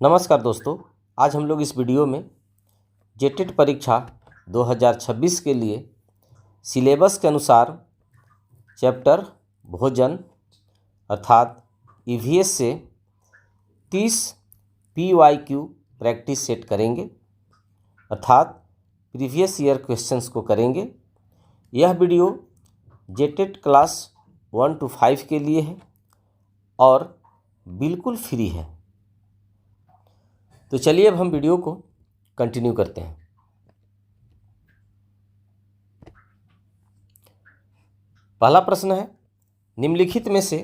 नमस्कार दोस्तों, आज हम लोग इस वीडियो में जेटेट परीक्षा 2026 के लिए सिलेबस के अनुसार चैप्टर भोजन अर्थात ईवीएस से 30 PYQ प्रैक्टिस सेट करेंगे अर्थात प्रीवियस ईयर क्वेश्चंस को करेंगे। यह वीडियो जेटेट क्लास 1 to 5 के लिए है और बिल्कुल फ्री है। तो चलिए अब हम वीडियो को कंटिन्यू करते हैं। पहला प्रश्न है, निम्नलिखित में से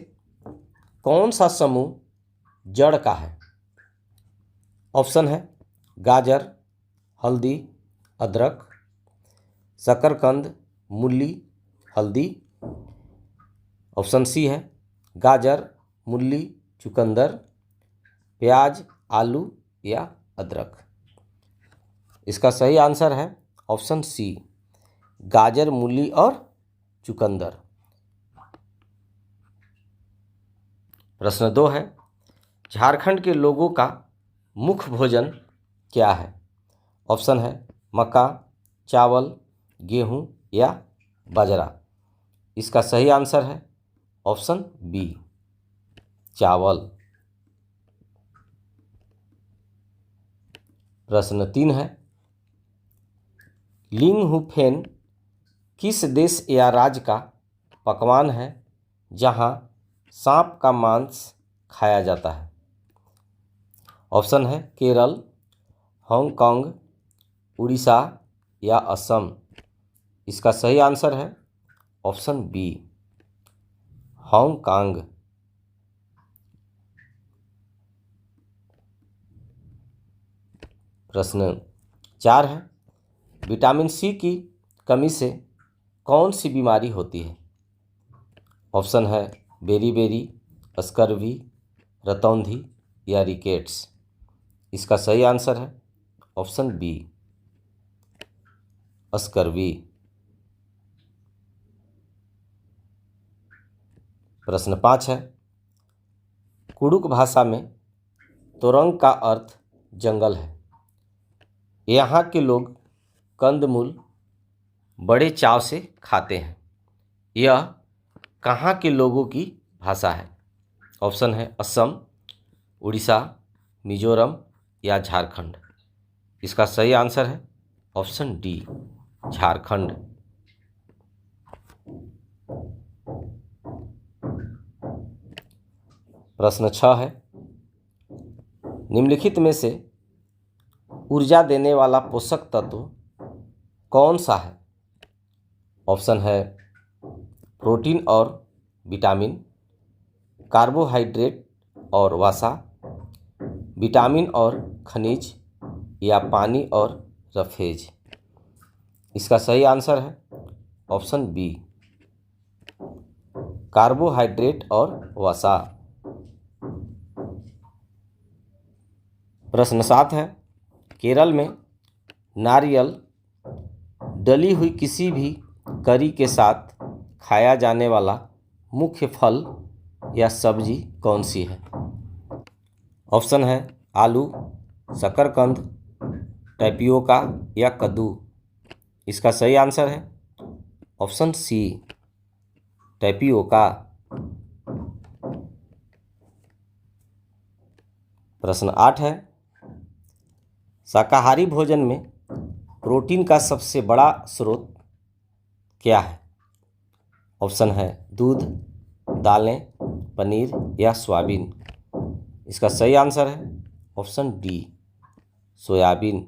कौन सा समूह जड़ का है? ऑप्शन है गाजर, हल्दी, अदरक, शकरकंद, मूली, हल्दी। ऑप्शन सी है गाजर, मूली, चुकंदर, प्याज, आलू या अदरक। इसका सही आंसर है ऑप्शन सी, गाजर, मूली और चुकंदर। प्रश्न 2 है, झारखंड के लोगों का मुख्य भोजन क्या है? ऑप्शन है मक्का, चावल, गेहूं या बाजरा। इसका सही आंसर है ऑप्शन बी, चावल। प्रश्न 3 है, लिंगहुफेन किस देश या राज्य का पकवान है जहां सांप का मांस खाया जाता है? ऑप्शन है केरल, हांगकांग, उड़ीसा या असम। इसका सही आंसर है ऑप्शन बी, हांगकांग। प्रश्न 4 है, विटामिन सी की कमी से कौन सी बीमारी होती है? ऑप्शन है बेरीबेरी, स्कर्वी, रतौंधी या रिकेट्स। इसका सही आंसर है ऑप्शन बी, स्कर्वी। प्रश्न 5 है, कुडुक भाषा में तोरंग का अर्थ जंगल है। यहाँ के लोग कंदमूल बड़े चाव से खाते हैं। यह कहाँ के लोगों की भाषा है? ऑप्शन है असम, उड़ीसा, मिजोरम या झारखंड। इसका सही आंसर है ऑप्शन डी, झारखंड। प्रश्न 6 है, निम्नलिखित में से ऊर्जा देने वाला पोषक तत्व कौन सा है? ऑप्शन है प्रोटीन और विटामिन, कार्बोहाइड्रेट और वसा, विटामिन और खनिज या पानी और रफेज। इसका सही आंसर है ऑप्शन बी, कार्बोहाइड्रेट और वसा। प्रश्न 7 है, केरल में नारियल डली हुई किसी भी करी के साथ खाया जाने वाला मुख्य फल या सब्जी कौन सी है? ऑप्शन है आलू, शकरकंद, टैपियोका या कद्दू। इसका सही आंसर है ऑप्शन सी, टैपियोका। प्रश्न 8 है, शाकाहारी भोजन में प्रोटीन का सबसे बड़ा स्रोत क्या है? ऑप्शन है दूध, दालें, पनीर या सोयाबीन। इसका सही आंसर है ऑप्शन डी, सोयाबीन।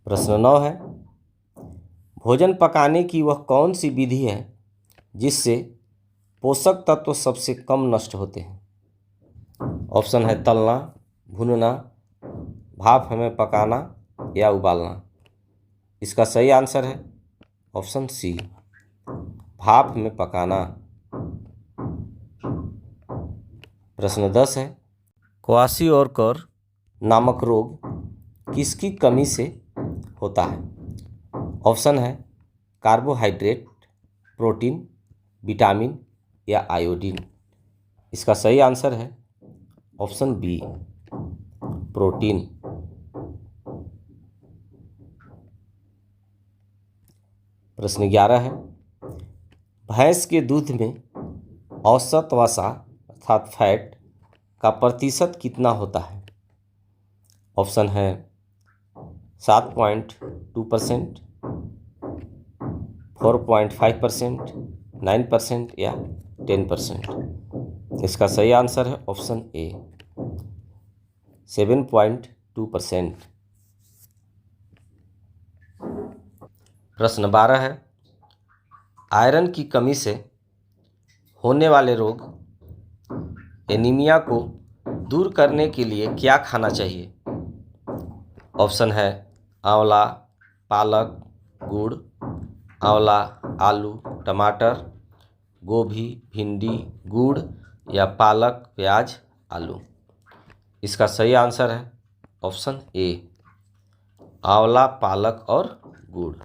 प्रश्न 9 है, भोजन पकाने की वह कौन सी विधि है जिससे पोषक तत्व सबसे कम नष्ट होते हैं? ऑप्शन है तलना, भूनना, भाप में पकाना या उबालना। इसका सही आंसर है ऑप्शन सी, भाप में पकाना। प्रश्न 10 है, क्वाशियोरकर नामक रोग किसकी कमी से होता है? ऑप्शन है कार्बोहाइड्रेट, प्रोटीन, विटामिन या आयोडीन। इसका सही आंसर है ऑप्शन बी प्रोटीन। प्रश्न 11 है, भैंस के दूध में औसत वसा अर्थात फैट का प्रतिशत कितना होता है? ऑप्शन है 7.2%, 4.5%, 9% या 10%। इसका सही आंसर है ऑप्शन ए 7.2%। प्रश्न 12 है, आयरन की कमी से होने वाले रोग एनीमिया को दूर करने के लिए क्या खाना चाहिए? ऑप्शन है आंवला, पालक, गुड़, आंवला, आलू, टमाटर, गोभी, भिंडी, गुड़ या पालक, प्याज, आलू। इसका सही आंसर है ऑप्शन ए आंवला, पालक और गुड़।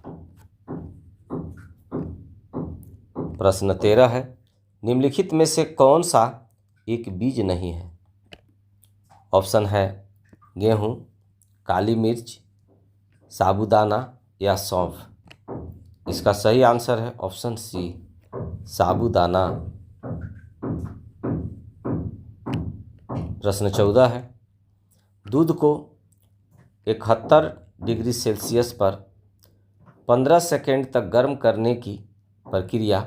प्रश्न 13 है, निम्नलिखित में से कौन सा एक बीज नहीं है? ऑप्शन है गेहूं, काली मिर्च, साबूदाना या सौंफ। इसका सही आंसर है ऑप्शन सी साबूदाना। प्रश्न 14 है, दूध को 71 डिग्री सेल्सियस पर 15 सेकेंड तक गर्म करने की प्रक्रिया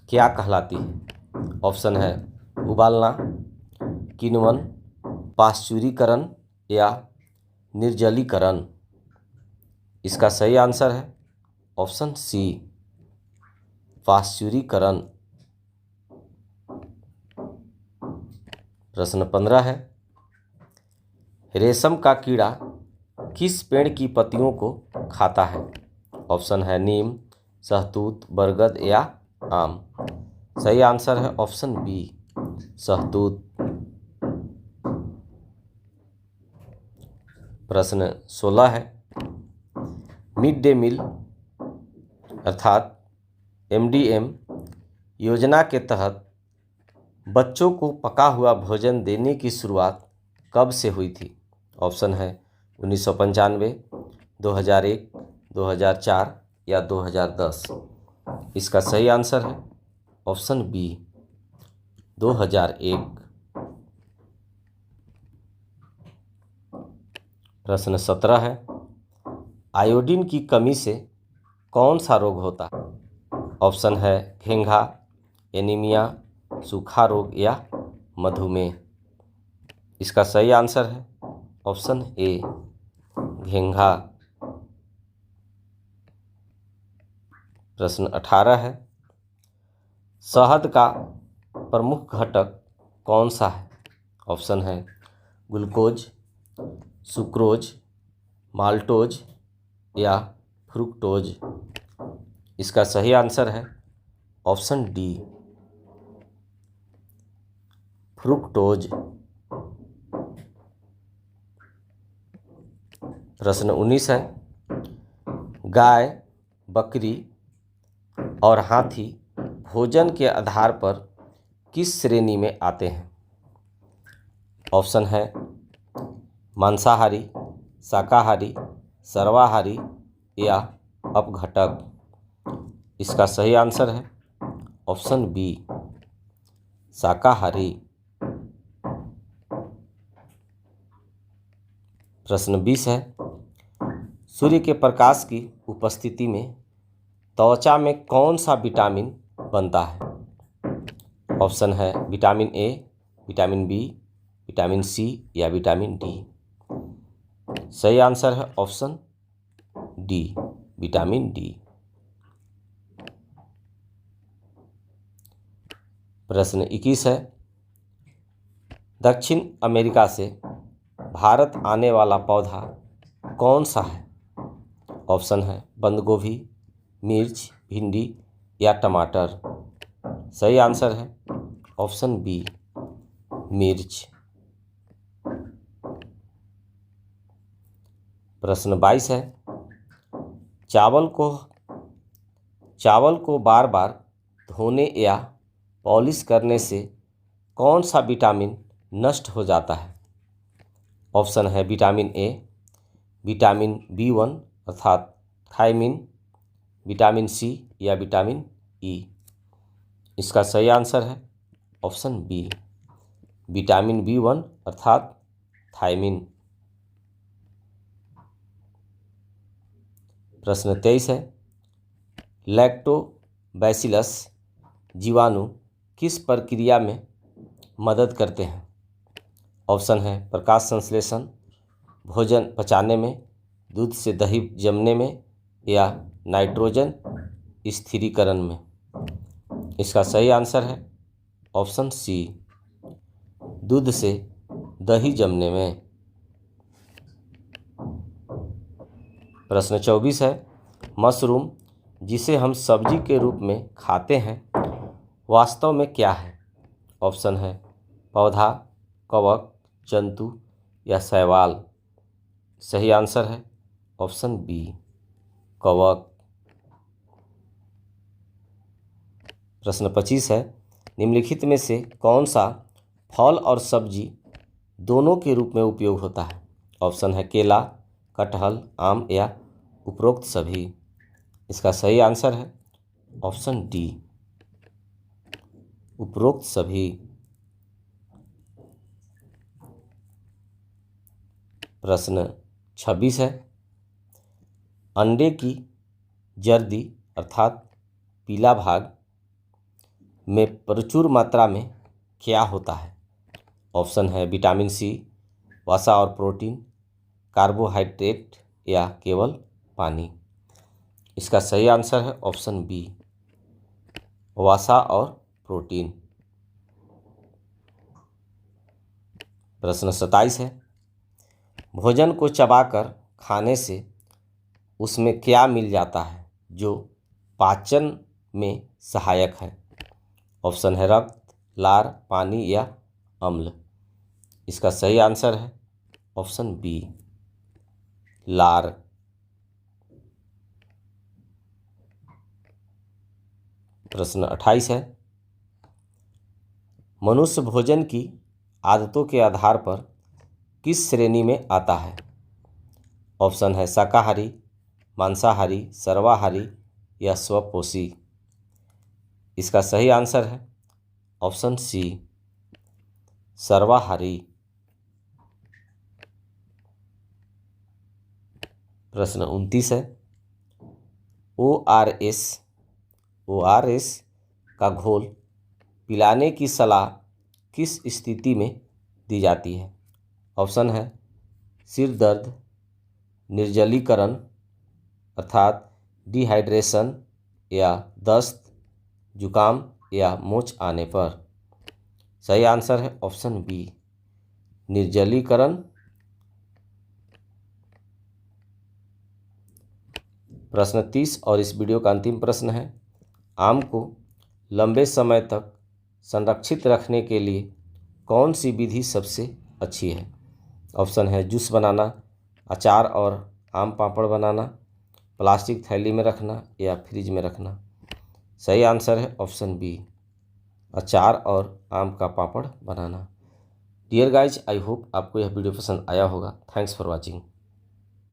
क्या कहलाती है? ऑप्शन है उबालना, किण्वन, पाश्चुरीकरण या निर्जलीकरण। इसका सही आंसर है ऑप्शन सी पाश्चुरीकरण। प्रश्न 15 है, रेशम का कीड़ा किस पेड़ की पत्तियों को खाता है? ऑप्शन है नीम, शहतूत, बरगद या आम। सही आंसर है ऑप्शन बी शहतूत। प्रश्न 16 है, मिड डे मील अर्थात MDM योजना के तहत बच्चों को पका हुआ भोजन देने की शुरुआत कब से हुई थी? ऑप्शन है 1995, 2001, 2004 या 2010। इसका सही आंसर है ऑप्शन बी 2001। प्रश्न 17 है, आयोडीन की कमी से कौन सा रोग होता है? ऑप्शन है घेंघा, एनीमिया, सूखा रोग या मधुमेह। इसका सही आंसर है ऑप्शन ए घेंघा। प्रश्न 18 है, शहद का प्रमुख घटक कौन सा है? ऑप्शन है ग्लूकोज, सुक्रोज, माल्टोज या फ्रुक्टोज। इसका सही आंसर है ऑप्शन डी फ्रुक्टोज। प्रश्न 19 है, गाय, बकरी और हाथी भोजन के आधार पर किस श्रेणी में आते हैं? ऑप्शन है मांसाहारी, शाकाहारी, सर्वाहारी या अपघटक। इसका सही आंसर है ऑप्शन बी शाकाहारी। प्रश्न 20 है, सूर्य के प्रकाश की उपस्थिति में त्वचा में कौन सा विटामिन बनता है? ऑप्शन है vitamin A, vitamin B, vitamin C या विटामिन डी। सही आंसर है ऑप्शन डी विटामिन डी। प्रश्न 21 है, दक्षिण अमेरिका से भारत आने वाला पौधा कौन सा है? ऑप्शन है बंद गोभी, मिर्च, भिंडी या टमाटर। सही आंसर है ऑप्शन बी मिर्च। प्रश्न 22 है, चावल को बार बार धोने या पॉलिश करने से कौन सा विटामिन नष्ट हो जाता है? ऑप्शन है विटामिन ए, विटामिन B1 अर्थात थायमिन, विटामिन सी या विटामिन ई। इसका सही आंसर है ऑप्शन बी, विटामिन B1 अर्थात थायमिन। प्रश्न 23 है, लैक्टोबैसिलस जीवाणु किस प्रक्रिया में मदद करते हैं? ऑप्शन है प्रकाश संश्लेषण, भोजन पचाने में, दूध से दही जमने में या नाइट्रोजन स्थिरीकरण में। इसका सही आंसर है ऑप्शन सी, दूध से दही जमने में। प्रश्न 24 है, मशरूम जिसे हम सब्जी के रूप में खाते हैं वास्तव में क्या है? ऑप्शन है पौधा, कवक, जंतु या शैवाल। सही आंसर है ऑप्शन बी, कवक। प्रश्न 25 है, निम्नलिखित में से कौन सा फल और सब्जी दोनों के रूप में उपयोग होता है? ऑप्शन है केला, कटहल, आम या उपरोक्त सभी। इसका सही आंसर है ऑप्शन डी, उपरोक्त सभी। प्रश्न 26 है, अंडे की जर्दी अर्थात पीला भाग में प्रचुर मात्रा में क्या होता है? ऑप्शन है विटामिन सी, वसा और प्रोटीन, कार्बोहाइड्रेट या केवल पानी। इसका सही आंसर है ऑप्शन बी, वसा और प्रोटीन। प्रश्न 27 है, भोजन को चबाकर खाने से उसमें क्या मिल जाता है जो पाचन में सहायक है? ऑप्शन है रक्त, लार, पानी या अम्ल। इसका सही आंसर है ऑप्शन बी, लार। प्रश्न 28 है, मनुष्य भोजन की आदतों के आधार पर किस श्रेणी में आता है? ऑप्शन है शाकाहारी, मांसाहारी, सर्वाहारी या स्वपोषी। इसका सही आंसर है ऑप्शन सी, सर्वाहारी। प्रश्न 29 है, ORS का घोल पिलाने की सलाह किस स्थिति में दी जाती है? ऑप्शन है सिर दर्द, निर्जलीकरण अर्थात डिहाइड्रेशन या दस्त, जुकाम या मोच आने पर। सही आंसर है ऑप्शन बी, निर्जलीकरण। प्रश्न 30 और इस वीडियो का अंतिम प्रश्न है, आम को लंबे समय तक संरक्षित रखने के लिए कौन सी विधि सबसे अच्छी है? ऑप्शन है जूस बनाना, अचार और आम पापड़ बनाना, प्लास्टिक थैली में रखना या फ्रिज में रखना। सही आंसर है ऑप्शन बी, अचार और आम का पापड़ बनाना। डियर गाइज, आई होप आपको यह वीडियो पसंद आया होगा। Thanks for watching.